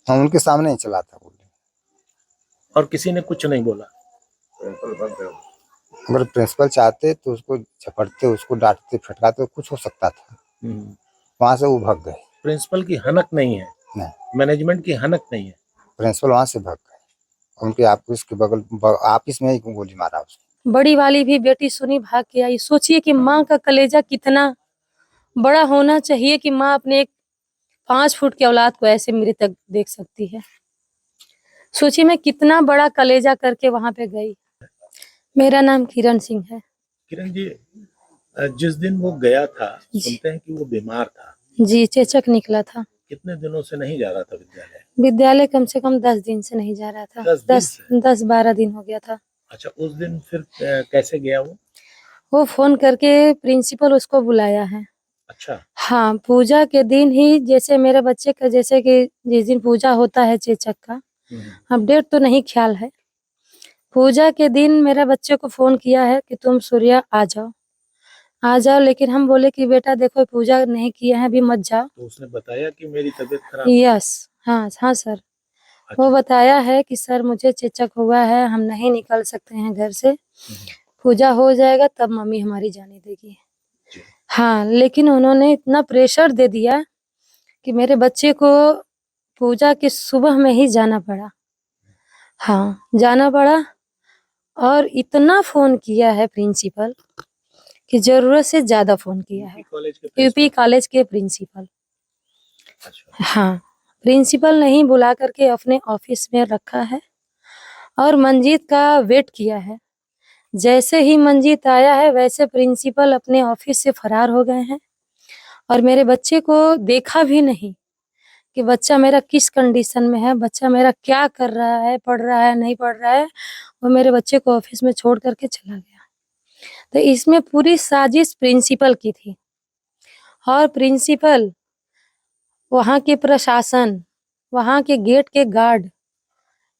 हम उनके सामने ही चला था गोली। और किसी ने कुछ नहीं बोला? अगर प्रिंसिपल चाहते तो उसको झपटते, उसको डांटते फटकाते, कुछ हो सकता था। वहां से वो भाग गए। प्रिंसिपल की हनक नहीं है? नहीं, मैनेजमेंट की हनक नहीं है? प्रिंसिपल वहां से भाग गए। उनके ऑफिस के बगल ऑफिस में ही गोली मारा उसको। बड़ी वाली भी बेटी सुनी भाग के आई। सोचिए कि माँ का कलेजा कितना बड़ा होना चाहिए कि माँ अपने एक 5 फुट की औलाद को ऐसे मृतक देख सकती है। सोचिए मैं कितना बड़ा कलेजा करके वहां पे गई। मेरा नाम किरण सिंह है। किरण जी, जिस दिन वो गया था, सुनते हैं कि वो बीमार था। जी, चेचक निकला था। कितने दिनों से नहीं जा रहा था विद्यालय? विद्यालय कम से कम 10 दिन से नहीं जा रहा था। 10-12 दिन हो गया था। अच्छा, उस दिन फिर कैसे गया वो फोन करके प्रिंसिपल उसको बुलाया है। अच्छा। हाँ, पूजा के दिन ही, जैसे मेरे बच्चे का, जैसे कि जिस दिन पूजा होता है चेचक का, अपडेट तो नहीं ख्याल है। पूजा के दिन मेरे बच्चे को फोन किया है कि तुम सूर्या आ जाओ, लेकिन हम बोले कि बेटा देखो पूजा नहीं किया है, अभी मत जाओ। तो उसने बताया कि मेरी तबीयत खराब? यस, हाँ सर। अच्छा। वो बताया है कि सर मुझे चेचक हुआ है, हम नहीं निकल सकते हैं घर से, पूजा हो जाएगा तब मम्मी हमारी जाने देगी। हाँ, लेकिन उन्होंने इतना प्रेशर दे दिया कि मेरे बच्चे को पूजा के सुबह में ही जाना पड़ा। हाँ, जाना पड़ा। और इतना फोन किया है प्रिंसिपल कि जरूरत से ज्यादा फोन किया है। यूपी कॉलेज के प्रिंसिपल। हाँ, प्रिंसिपल नहीं बुला करके अपने ऑफिस में रखा है और मंजीत का वेट किया है। जैसे ही मंजीत आया है वैसे प्रिंसिपल अपने ऑफिस से फरार हो गए हैं और मेरे बच्चे को देखा भी नहीं कि बच्चा मेरा किस कंडीशन में है, बच्चा मेरा क्या कर रहा है, पढ़ रहा है नहीं पढ़ रहा है। वो मेरे बच्चे को ऑफिस में छोड़ करके चला गया। तो इसमें पूरी साजिश प्रिंसिपल की थी और प्रिंसिपल, वहाँ के प्रशासन, वहाँ के गेट के गार्ड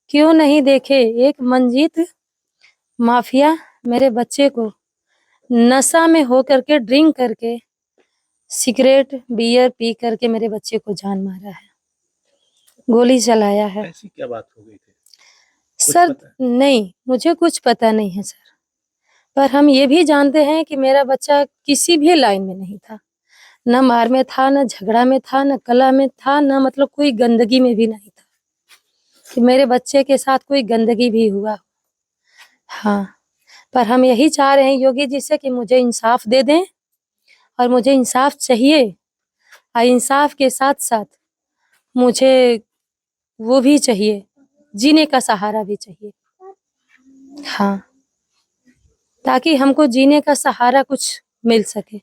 क्यों नहीं देखे। एक मंजीत माफिया मेरे बच्चे को नशा में होकर के, ड्रिंक करके, सिगरेट बियर पी करके मेरे बच्चे को जान मारा है, गोली चलाया है। ऐसी क्या बात हो गई थी सर? नहीं, मुझे कुछ पता नहीं है सर, पर हम ये भी जानते हैं कि मेरा बच्चा किसी भी लाइन में नहीं था, न मार में था, न झगड़ा में था, न कला में था, न मतलब कोई गंदगी में भी नहीं था कि मेरे बच्चे के साथ कोई गंदगी भी हुआ। हाँ, पर हम यही चाह रहे हैं योगी जी से कि मुझे इंसाफ दे दें और मुझे इंसाफ चाहिए और इंसाफ के साथ साथ मुझे वो भी चाहिए, जीने का सहारा भी चाहिए। हाँ, ताकि हमको जीने का सहारा कुछ मिल सके।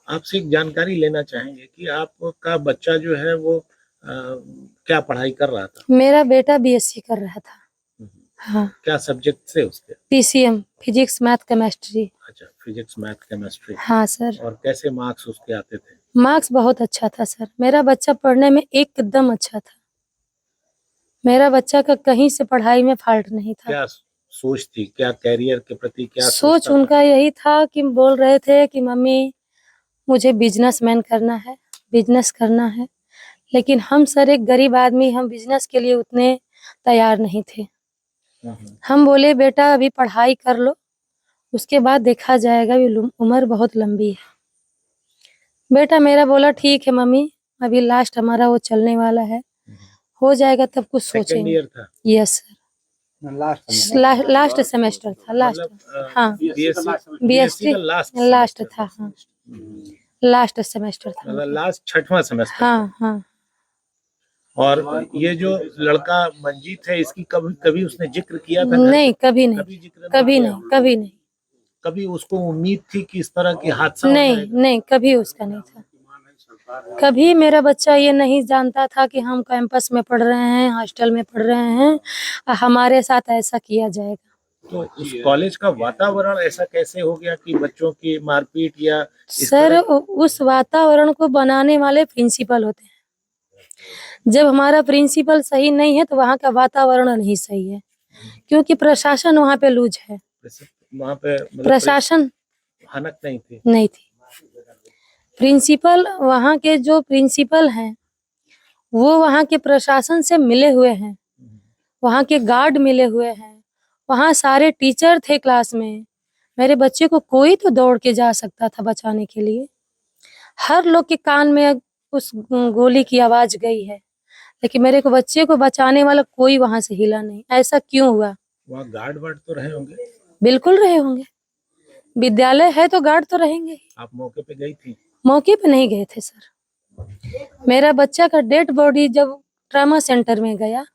आपसे एक जानकारी लेना चाहेंगे कि आपका बच्चा जो है वो क्या पढ़ाई कर रहा था? मेरा बेटा बीएससी कर रहा था। हाँ। क्या सब्जेक्ट से उसके? PCM, physics math chemistry. अच्छा, फिजिक्स मैथ केमिस्ट्री। हाँ सर। और कैसे मार्क्स उसके आते थे? मार्क्स बहुत अच्छा था सर, मेरा बच्चा पढ़ने में एकदम अच्छा था। मेरा बच्चा का कहीं से पढ़ाई में फॉल्ट नहीं था। क्या सोच थी, क्या कैरियर के प्रति क्या सोच उनका यही था कि बोल रहे थे कि मम्मी मुझे बिजनेसमैन करना है, बिजनेस करना है, लेकिन हम सर एक गरीब आदमी, हम बिजनेस के लिए उतने तैयार नहीं थे। हम बोले बेटा अभी पढ़ाई कर लो, उसके बाद देखा जाएगा, उम्र बहुत लंबी है। बेटा मेरा बोला ठीक है मम्मी, अभी लास्ट हमारा वो चलने वाला है, हो जाएगा तब कुछ सोचेंगे। यस सर, लास्ट सेमेस्टर था, लास्ट। हाँ, बीएससी लास्ट था। हाँ, लास्ट सेमेस्टर था, लास्ट 6वां सेमेस्टर। हाँ। और ये जो लड़का मंजीत है, इसकी कभी उसने जिक्र किया था? नहीं, कभी नहीं। कभी उसको उम्मीद थी कि इस तरह की हादसा? नहीं, कभी उसका नहीं था। कभी मेरा बच्चा ये नहीं जानता था कि हम कैंपस में पढ़ रहे हैं, हॉस्टल में पढ़ रहे हैं, हमारे साथ ऐसा किया जाएगा। तो उस कॉलेज का वातावरण ऐसा कैसे हो गया कि बच्चों की मारपीट या सर उस वातावरण को बनाने वाले प्रिंसिपल होते हैं। जब हमारा प्रिंसिपल सही नहीं है तो वहाँ का वातावरण नहीं सही है, क्योंकि प्रशासन वहाँ पे लूज है। वहाँ पे प्रशासन हनक नहीं थी। प्रिंसिपल, वहाँ के जो प्रिंसिपल हैं वो वहाँ के प्रशासन से मिले हुए हैं, वहाँ के गार्ड मिले हुए हैं, वहाँ सारे टीचर थे क्लास में। मेरे बच्चे को कोई तो दौड़ के जा सकता था बचाने के लिए। हर लोग के कान में उस गोली की आवाज गई है, लेकिन मेरे को बच्चे को बचाने वाला कोई वहां से हिला नहीं। ऐसा क्यों हुआ? वहाँ गार्ड वार्ड तो रहे होंगे? बिल्कुल रहे होंगे, विद्यालय है तो गार्ड तो रहेंगे ही। आप मौके पे गई थी? मौके पे नहीं गए थे सर। मेरा बच्चा का डेड बॉडी जब ट्रामा सेंटर में गया,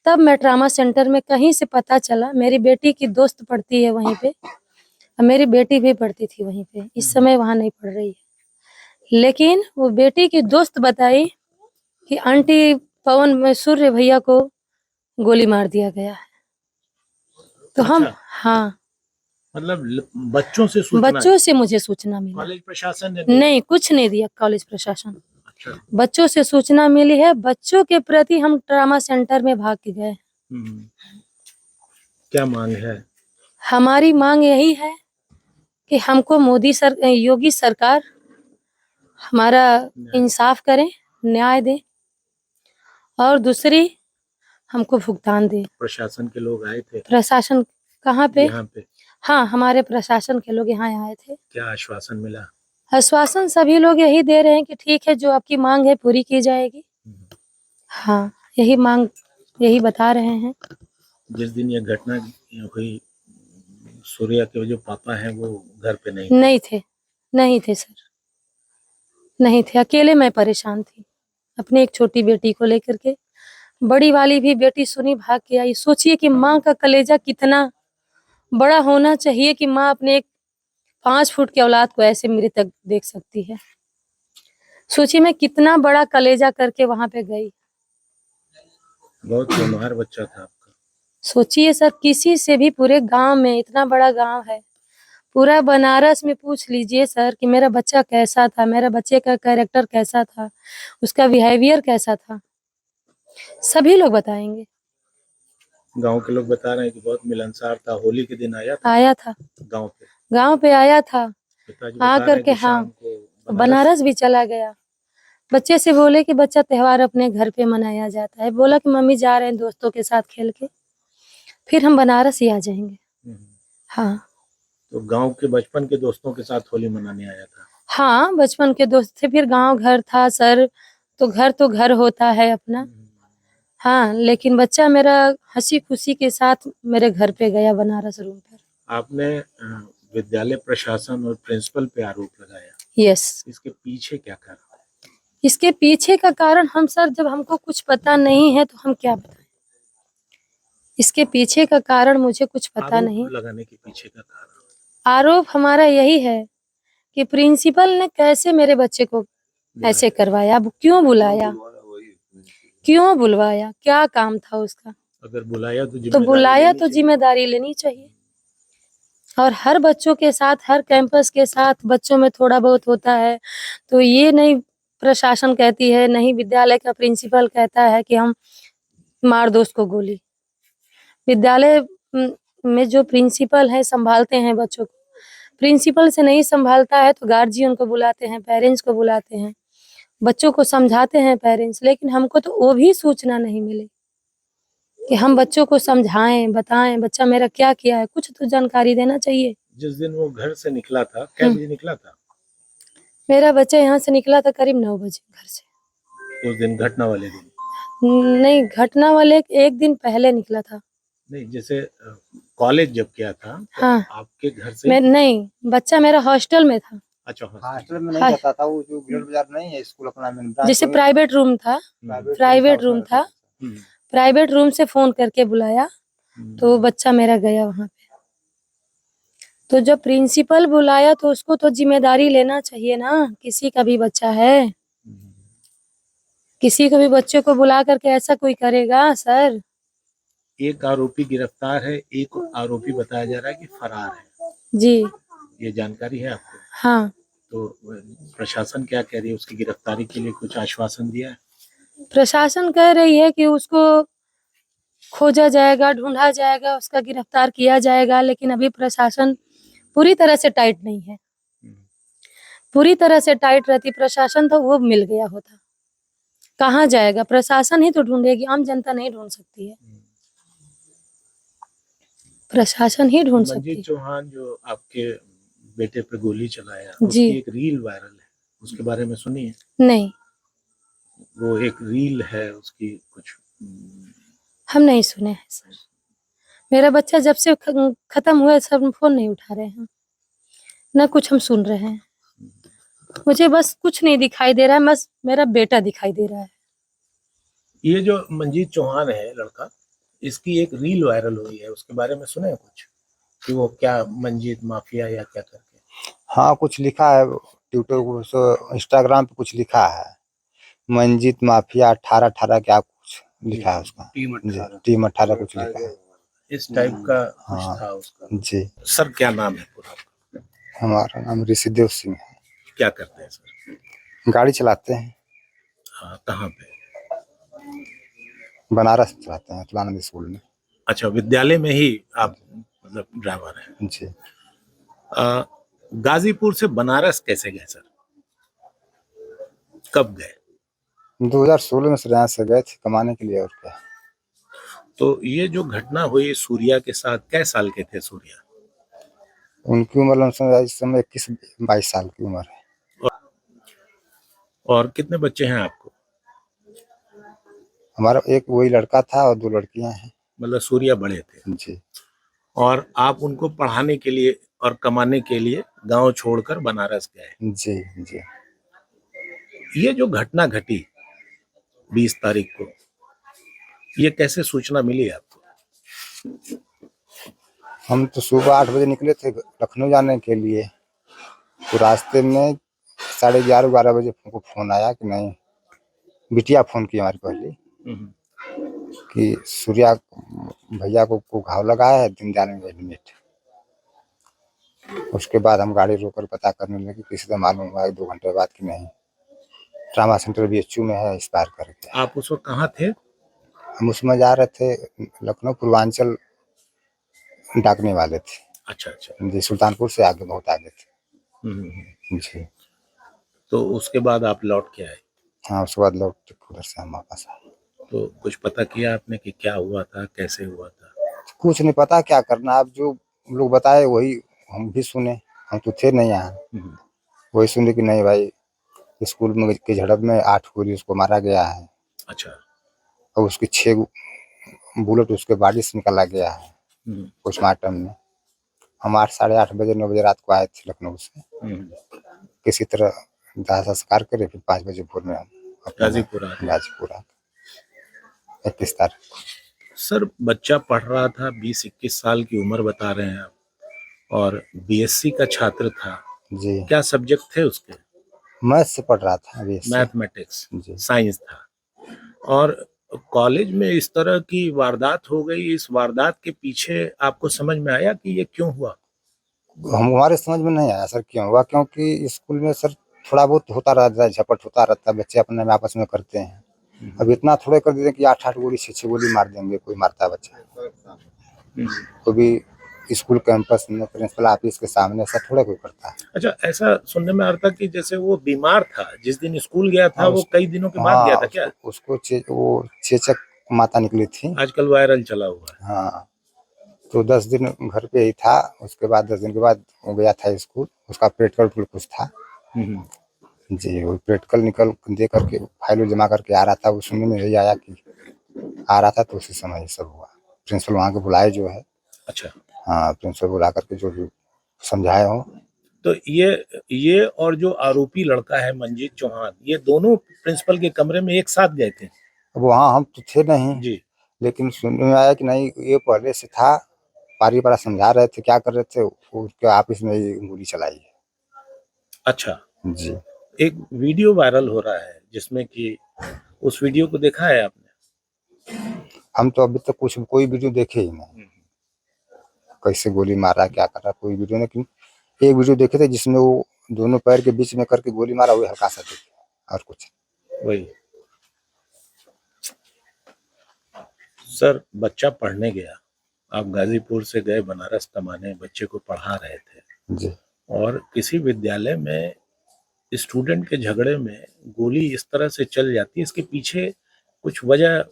तब मैं ट्रामा सेंटर में कहीं से पता चला, मेरी बेटी की दोस्त पढ़ती है वहीं पे, और मेरी बेटी भी पढ़ती थी वहीं पे। इस समय वहां नहीं पढ़ रही है, लेकिन वो बेटी की दोस्त बताई कि आंटी पवन में सूर्य भैया को गोली मार दिया गया है। तो हम अच्छा। हाँ, मतलब बच्चों से सूचना? बच्चों से मुझे सूचना मिली। कॉलेज प्रशासन ने नहीं, कुछ नहीं दिया कॉलेज प्रशासन। अच्छा। बच्चों से सूचना मिली है, बच्चों के प्रति हम ट्रामा सेंटर में भाग के गए। क्या मांग है? हमारी मांग यही है कि हमको योगी सरकार हमारा इंसाफ करें, न्याय दे, और दूसरी हमको भुगतान दे। प्रशासन के लोग आए थे? प्रशासन कहाँ पे? यहाँ पे? हाँ, हमारे प्रशासन के लोग यहाँ आए थे। क्या आश्वासन मिला? आश्वासन सभी लोग यही दे रहे हैं कि ठीक है, जो आपकी मांग है पूरी की जाएगी। हाँ, यही मांग, यही बता रहे हैं। जिस दिन ये घटना हुई, सूर्या के जो पापा हैं वो घर पे नहीं थे? नहीं थे सर, नहीं थे। अकेले मैं परेशान थी अपनी एक छोटी बेटी को लेकर के। बड़ी वाली भी बेटी सुनी भाग के आई। सोचिए कि माँ का कलेजा कितना बड़ा होना चाहिए कि माँ अपने एक 5 फुट की औलाद को ऐसे मृतक देख सकती है। सोचिए मैं कितना बड़ा कलेजा करके वहां पे गई। बहुत होनहार बच्चा था आपका। सोचिए सर, किसी से भी पूरे गांव में, इतना बड़ा गांव है, पूरा बनारस में पूछ लीजिए सर कि मेरा बच्चा कैसा था, मेरा बच्चे का कैरेक्टर कैसा था, उसका बिहेवियर कैसा था, सभी लोग बताएंगे। गांव के लोग बता रहे हैं कि बहुत मिलनसार था। होली के दिन आया था गांव पे आया था। पिताजी आकर के हाँ, बनारस भी चला गया। बच्चे से बोले कि बच्चा त्योहार अपने घर पे मनाया जाता है। बोला कि मम्मी जा रहे हैं दोस्तों के साथ खेल के, फिर हम बनारस ही आ जाएंगे। हाँ, तो गांव के बचपन के दोस्तों के साथ होली मनाने आया था? हाँ, बचपन के दोस्त थे। फिर गांव घर था सर, तो घर होता है अपना। हाँ, लेकिन बच्चा मेरा हंसी खुशी के साथ मेरे घर पे गया बनारस रूम पर। आपने विद्यालय प्रशासन और प्रिंसिपल पे आरोप लगाया। यस। इसके पीछे क्या कारण है? इसके पीछे का कारण हम सर, जब हमको कुछ पता नहीं है तो हम क्या बताएं। इसके पीछे का कारण मुझे कुछ पता नहीं। लगाने के पीछे का कारण, आरोप हमारा यही है कि प्रिंसिपल ने कैसे मेरे बच्चे को ऐसे करवाया, अब क्यों बुलाया, क्यों बुलवाया, क्या काम था उसका। अगर बुलाया तो जिम्मेदारी लेनी चाहिए। और हर बच्चों के साथ, हर कैंपस के साथ बच्चों में थोड़ा बहुत होता है, तो ये नहीं प्रशासन कहती है, नहीं विद्यालय का प्रिंसिपल कहता है कि हम मार दो उसको गोली। विद्यालय में जो प्रिंसिपल है संभालते हैं बच्चों को, प्रिंसिपल से नहीं संभालता है तो गार्जियन को बुलाते हैं, पेरेंट्स को बुलाते हैं, बच्चों को समझाते हैं पेरेंट्स। लेकिन हमको तो वो भी सूचना नहीं मिली कि हम बच्चों को समझाएं, बताएं बच्चा मेरा क्या किया है, कुछ तो जानकारी देना चाहिए। जिस दिन वो घर से निकला था, क्या बजे निकला था? मेरा बच्चा यहाँ से निकला था करीब 9 बजे घर से। उस दिन घटना वाले दिन? नहीं, घटना वाले एक दिन पहले निकला था। नहीं, जैसे कॉलेज जब किया था तो हाँ, आपके घर से? नहीं, बच्चा मेरा हॉस्टल में था। अच्छा, हॉस्टल में नहीं रहता था वो, जो बिलर बाजार नहीं है स्कूल अपना में, जैसे प्राइवेट रूम था, प्राइवेट रूम से फोन करके बुलाया तो बच्चा मेरा गया वहां पे। तो जब प्रिंसिपल बुलाया तो उसको तो जिम्मेदारी लेना चाहिए ना। किसी का भी बच्चा है, किसी को भी बच्चे को बुला करके ऐसा कोई करेगा सर? एक आरोपी गिरफ्तार है, एक आरोपी बताया जा रहा है कि फरार है। जी, ये जानकारी है आपको? हाँ। तो प्रशासन क्या कह रही है? उसकी गिरफ्तारी के लिए कुछ आश्वासन दिया है? प्रशासन कह रही है कि उसको खोजा जाएगा, ढूंढा जाएगा, उसका गिरफ्तार किया जाएगा। लेकिन अभी प्रशासन पूरी तरह से टाइट नहीं है। पूरी तरह से टाइट रहती प्रशासन तो वो मिल गया होता। कहाँ जाएगा? प्रशासन ही तो ढूंढेगी, आम जनता नहीं ढूंढ सकती है, प्रशासन ही ढूंढ सकती मंजीत है। चौहान जो आपके बेटे पे गोली चलाया, जी। उसकी एक रील वायरल है, उसके बारे में सुनी है? नहीं, वो एक रील है उसकी कुछ हम नहीं सुने हैं सर। मेरा बच्चा जब से खत्म हुआ सब फोन नहीं उठा रहे हैं, ना कुछ हम सुन रहे हैं। मुझे बस कुछ नहीं दिखाई दे रहा है, बस मेरा बेटा दिखाई दे रहा है। ये जो मंजीत चौहान है लड़का, इसकी एक रील वायरल हुई है, उसके बारे में सुने हैं कुछ कि वो क्या मंजीत माफिया या क्या करके? हाँ, कुछ लिखा है ट्विटर इंस्टाग्राम पे कुछ लिखा है, मंजीत माफिया 18 क्या कुछ लिखा है उसका, टीम 18 कुछ लिखा है। इस टाइप का कुछ हाँ। था उसका। जी, सर क्या नाम है पूरा आपका? हमारा नाम ऋषिदेव सिंह है। क्या करते हैं सर? गाड़ी चलाते हैं, हाँ, कहाँ पे? बनारस चलाते हैं तुलानंद स्कूल में। अच्छा, विद्यालय में ही आप मतलब ड्राइवर हैं? जी, गाजीपुर से बनारस कैसे गए सर? कब गए? 2016 में यहाँ से गए थे कमाने के लिए, और क्या। तो ये जो घटना हुई सूर्या के साथ, कै साल के थे सूर्या? उनकी उम्र इस समय 21-22 साल की उम्र है। और कितने बच्चे हैं आपको? हमारा एक वही लड़का था और 2 लड़कियां हैं। मतलब सूर्या बड़े थे जी, और आप उनको पढ़ाने के लिए और कमाने के लिए गांव छोड़कर बनारस गए। जी, जी। ये जो घटना घटी 20 तारीख को, ये कैसे सूचना मिली आपको? हम तो सुबह 8 बजे निकले थे लखनऊ जाने के लिए, तो रास्ते में 11:30-12 बजे हमको फोन आया कि नहीं, बिटिया फोन की हमारी पहले कि सूर्या भैया को घाव लगा है, दिन जाने में एडमिट। उसके बाद हम गाड़ी रोककर पता करने लगे, किसी से मालूम हुआ 1-2 घंटे बाद कि नहीं, ट्रामा सेंटर BHU में है, एक्सपायर कर गया। आप उस वक्त कहाँ थे? हम उसमें जा रहे थे, लखनऊ पूर्वांचल डाकने वाले थे। अच्छा अच्छा। जी, सुल्तानपुर से आगे, बहुत आगे थे। हम्म। जी, तो उसके बाद आप लौट के आए? हाँ, उसके बाद लौट के उधर से हम वापस आए। तो कुछ पता किया आपने कि क्या हुआ था, कैसे हुआ था? कुछ नहीं पता क्या करना, अब जो लोग बताए वही हम भी सुने, हम तो थे नहीं यहाँ। वही सुने कि नहीं भाई, स्कूल में की झड़प में 8 गोली उसको मारा गया है। अच्छा। और उसकी 6 बुलेट उसके बॉडी से निकाला गया है पोस्टमार्टम में। हम 8, साढ़े 8 बजे 9 बजे रात को आए थे लखनऊ से, किसी तरह दाह संस्कार करे, फिर 5 बजे भोर में हम गाजीपुर आ गए। गाजीपुर आ गए 21 तारीख। सर बच्चा पढ़ रहा था, 20-21 साल की उम्र बता रहे हैं आप, और BSc का छात्र था। जी, क्या सब्जेक्ट थे उसके? मैथ से पढ़ रहा था अभी। मैथमेटिक्स, जी, साइंस था। और कॉलेज में इस तरह की वारदात हो गई, इस वारदात के पीछे आपको समझ में आया कि ये क्यों हुआ? हमारे समझ में नहीं आया सर क्यों हुआ, क्योंकि स्कूल में सर थोड़ा बहुत होता रहता है, झपट होता रहता है, बच्चे अपने में आपस में करते हैं। अब इतना थोड़े कर देते कि 8-8 गोली 6-6 गोली मार देंगे, कोई मारता है बच्चा? तो भी स्कूल कैंपस में प्रिंसिपल ऑफिस के सामने ऐसा थोड़ा कोई करता है। अच्छा, ऐसा सुनने में आ रहा था कि जैसे वो बीमार था, जिस दिन स्कूल गया था, वो कई दिनों के बाद गया था क्या? उसको वो चेचक माता निकली थी, आजकल वायरल चला हुआ है। हाँ। तो 10 दिन घर पे ही था, उसके बाद 10 दिन के बाद वो गया था स्कूल, उसका प्रैक्टिकल कुछ था। जी, वो प्रैक्टिकल निकल दे करके फाइल जमा करके आ रहा था, वो सुनने में यही आया कि आ रहा था, तो उसी समय ये सब हुआ। प्रिंसिपल वहाँ के बुलाए जो है। अच्छा। हाँ, प्रिंसिपल बुला करके जो भी समझाए हो। तो ये और जो आरोपी लड़का है मंजीत चौहान, ये दोनों प्रिंसिपल के कमरे में एक साथ गए थे? अब वहाँ हम तो थे नहीं जी। लेकिन सुनने में आया कि नहीं, ये पहले से था, पारी पारा समझा रहे थे, क्या कर रहे थे, उसके ऑफिस में ही गोली चलाई है। अच्छा। जी, एक वीडियो वायरल हो रहा है जिसमें कि, उस वीडियो को देखा है आपने? हम तो अभी तक कोई वीडियो देखे ही नहीं, कैसे गोली मारा, क्या करा, कोई वीडियो नहीं। लेकिन एक वीडियो देखे थे जिसमें वो दोनों पैर के बीच में करके गोली मारा, वही हल्का सा देखे, और कुछ। वही। सर बच्चा पढ़ने गया, आप गाजीपुर से गए बनारस कमाने, बच्चे को पढ़ा रहे थे, जी, और किसी विद्यालय में स्टूडेंट के झगड़े में गोली इस तरह से चल जाती है, इसके पीछे कुछ वजह,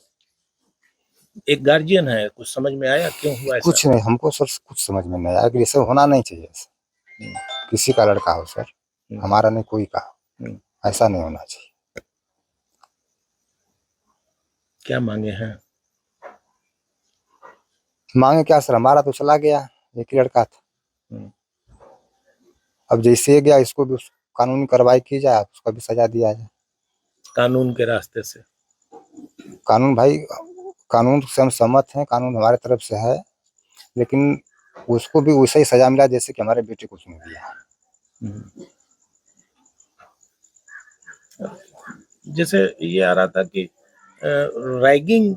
एक गार्जियन है, कुछ समझ में आया क्यों हुआ ऐसा? कुछ नहीं, हमको सर कुछ समझ में नहीं आया कि ये सब होना नहीं चाहिए सर। किसी का लड़का हो सर, हमारा नहीं कोई का हो, ऐसा नहीं होना चाहिए। क्या मांगे हैं? मांगे क्या सर, हमारा तो चला गया, एक ही लड़का था। अब जैसे ये गया, इसको भी कानूनी कार्रवाई की जाए, उसका भी सजा दिया जाए कानून के रास्ते से। कानून भाई, कानून से हम सहमत हैं, कानून हमारे तरफ से है, लेकिन उसको भी वैसा ही सजा मिला जैसे कि हमारे बेटे को उसने दिया। जैसे ये आ रहा था कि रैगिंग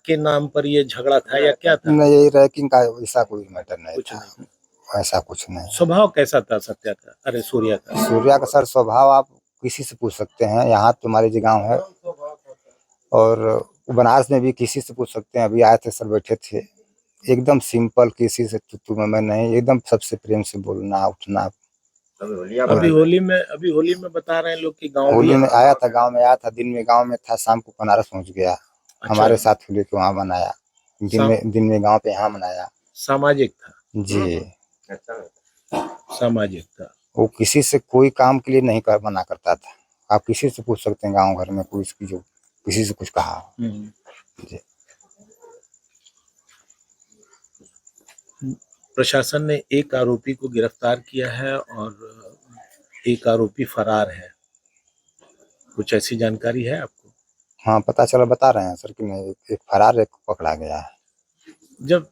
के नाम पर ये झगड़ा था या क्या था? नहीं, ये रैंकिंग का ऐसा कोई मैटर नहीं कुछ था, नहीं। ऐसा कुछ नहीं। स्वभाव कैसा था सत्या का, अरे सूर्या का? सूर्या का सर स्वभाव आप किसी से पूछ सकते हैं, यहाँ तुम्हारे जो गाँव है और बनारस में भी किसी से पूछ सकते हैं। अभी आए थे सर, बैठे थे, एकदम सिंपल, किसी से तू मैं नहीं, एकदम सबसे प्रेम से बोलना उठना। अभी होली में बता रहे हैं लोग कि गांव होली में आया था, गांव में आया था, दिन में गांव में था, शाम को बनारस पहुंच गया। अच्छा। हमारे साथ होली को वहाँ मनाया, दिन में गांव पे यहाँ मनाया। सामाजिक था जी, सामाजिक था। वो किसी से कोई काम के लिए नहीं मना करता था। आप किसी से पूछ सकते हैं गांव घर में, कोई इसकी जो किसी से कुछ कहा हो। जी। प्रशासन ने एक आरोपी को गिरफ्तार किया है और एक आरोपी फरार है, कुछ ऐसी जानकारी है आपको? हाँ, पता चला, बता रहे हैं सर कि नहीं, एक फरार, एक पकड़ा गया है। जब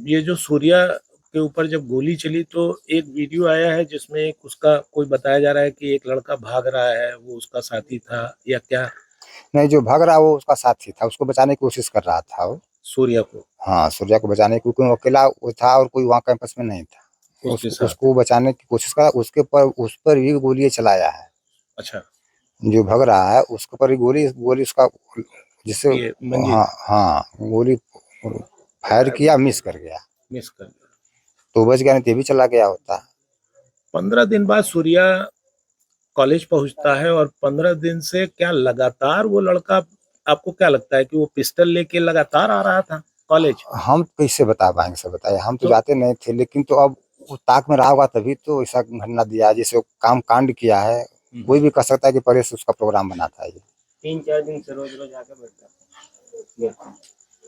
ये जो सूर्या के ऊपर जब गोली चली तो एक वीडियो आया है जिसमें एक उसका कोई बताया जा रहा है कि एक लड़का भाग रहा है, वो उसका साथी था या क्या? नहीं, जो भाग रहा वो उसका साथी था, उसको बचाने की कोशिश कर रहा था वो, सूर्या को। हाँ, सूर्या को बचाने की, क्योंकि अकेला वो था और कोई वहाँ कैंपस में नहीं था। उसको बचाने की कोशिश करा, उसके पर उस पर भी गोली चलाया है। अच्छा। जो भाग रहा है उसके पर ही गोली उसका, जिससे हाँ गोली फायर किया, मिस कर गया, तो बच गया, नहीं तो भी चला गया होता। 15 दिन बाद सूर्या कॉलेज पहुंचता है और 15 दिन से क्या लगातार वो लड़का, आपको क्या लगता है कि वो पिस्टल लेके लगातार आ रहा था कॉलेज? हम कैसे बता पाएंगे सर, बताइए, हम तो जाते नहीं थे, लेकिन तो अब वो ताक में रहा होगा तभी तो ऐसा घटना दिया, जैसे काम कांड किया है। कोई भी कह सकता है कि पहले से उसका प्रोग्राम बना था। ये 3-4 दिन से रोज आके बैठता।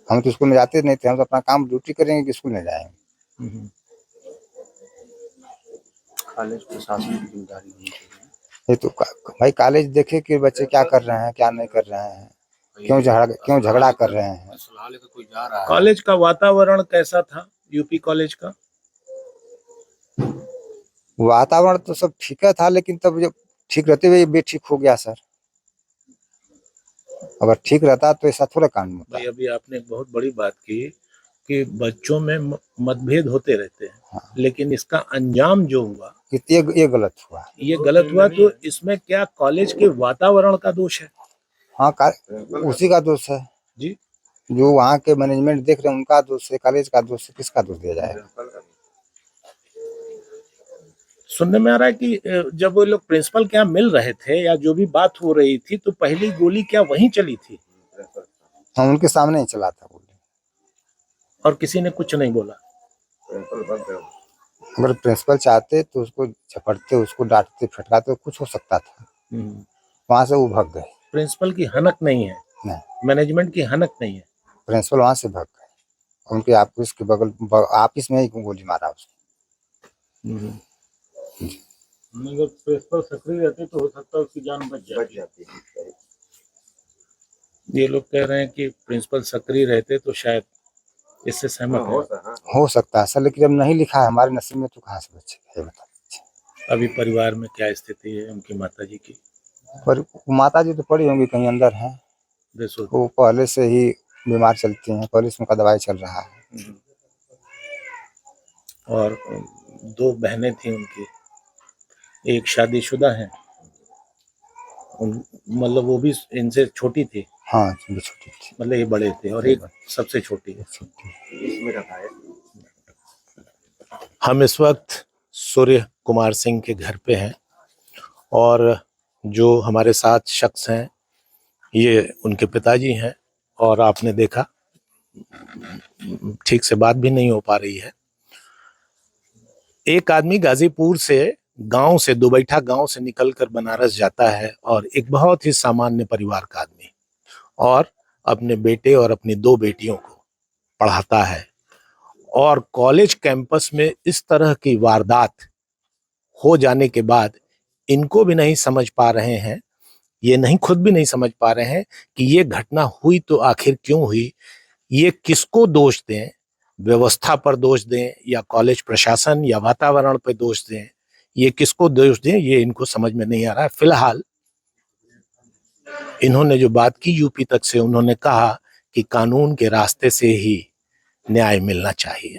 हम तो स्कूल में जाते नहीं थे, हम तो अपना काम ड्यूटी करेंगे कि स्कूल में जाएंगे। कॉलेज प्रशासन की जिम्मेदारी नहीं है ये तो भाई कॉलेज देखे कि बच्चे क्या कर रहे हैं, क्या नहीं कर रहे हैं, क्यों झगड़ा कर रहे हैं। कॉलेज का वातावरण कैसा था, यूपी कॉलेज का? वातावरण तो सब ठीक था, लेकिन तब जब ठीक रहते हुए भी ठीक हो गया सर। अगर ठीक रहता तो ऐसा थोड़ा कांड होता। भाई अभी आपने एक बहुत बड़ी बात की कि बच्चों में मतभेद होते रहते हैं। हाँ। लेकिन इसका अंजाम जो हुआ ये गलत हुआ। ये गलत हुआ, तो इसमें क्या कॉलेज के वातावरण का दोष है? हाँ, उसी का दोष है जी, जो वहाँ के मैनेजमेंट देख रहे हैं उनका दोष है, कॉलेज का दोष है, किसका दोष दिया जाएगा? सुनने में आ रहा है कि जब वो लोग प्रिंसिपल के यहाँ मिल रहे थे या जो भी बात हो रही थी तो पहली गोली क्या वहीं चली थी? हाँ, उनके सामने ही चला था गोली और किसी ने कुछ नहीं बोला। अगर प्रिंसिपल चाहते तो उसको झपटते, उसको डांटते, फटकाते, कुछ हो सकता था। वहां से वो भाग गए। प्रिंसिपल की हनक नहीं है, नहीं, मैनेजमेंट की हनक नहीं है, प्रिंसिपल वहां से भाग गए। उनके ऑफिस के बगल ऑफिस में ही गोली मारा उसको। अगर प्रिंसिपल सक्रिय रहते तो हो सकता है उसकी जान बच जाती। ये लोग कह रहे हैं कि प्रिंसिपल सक्रिय रहते तो शायद, इससे सहमत हो सकता है सर, लेकिन जब नहीं लिखा है हमारे नसीब में तो कहाँ से बचेगा, ये बता दीजिए। अभी परिवार में क्या स्थिति है उनकी माताजी की? पर माताजी तो पड़ी होंगी, कहीं अंदर है, वो पहले से ही बीमार चलती हैं, पहले से उनका दवाई चल रहा है। और 2 बहनें थी उनकी, एक शादीशुदा है, मतलब वो भी इनसे छोटी थी? हाँ, छोटी थी, मतलब ये बड़े थे और एक सबसे छोटी है। हम इस वक्त सूर्य कुमार सिंह के घर पे हैं और जो हमारे साथ शख्स हैं ये उनके पिताजी हैं और आपने देखा ठीक से बात भी नहीं हो पा रही है। एक आदमी गाजीपुर से गांव से दुबैठा गांव से निकलकर बनारस जाता है और एक बहुत ही सामान्य परिवार का आदमी और अपने बेटे और अपनी 2 बेटियों को पढ़ाता है और कॉलेज कैंपस में इस तरह की वारदात हो जाने के बाद इनको भी नहीं समझ पा रहे हैं, ये नहीं खुद भी नहीं समझ पा रहे हैं कि ये घटना हुई तो आखिर क्यों हुई, ये किसको दोष दें, व्यवस्था पर दोष दें या कॉलेज प्रशासन या वातावरण पर दोष दें, ये किसको दोष दें ये इनको समझ में नहीं आ रहा है। फिलहाल इन्होंने जो बात की यूपी तक से, उन्होंने कहा कि कानून के रास्ते से ही न्याय मिलना चाहिए।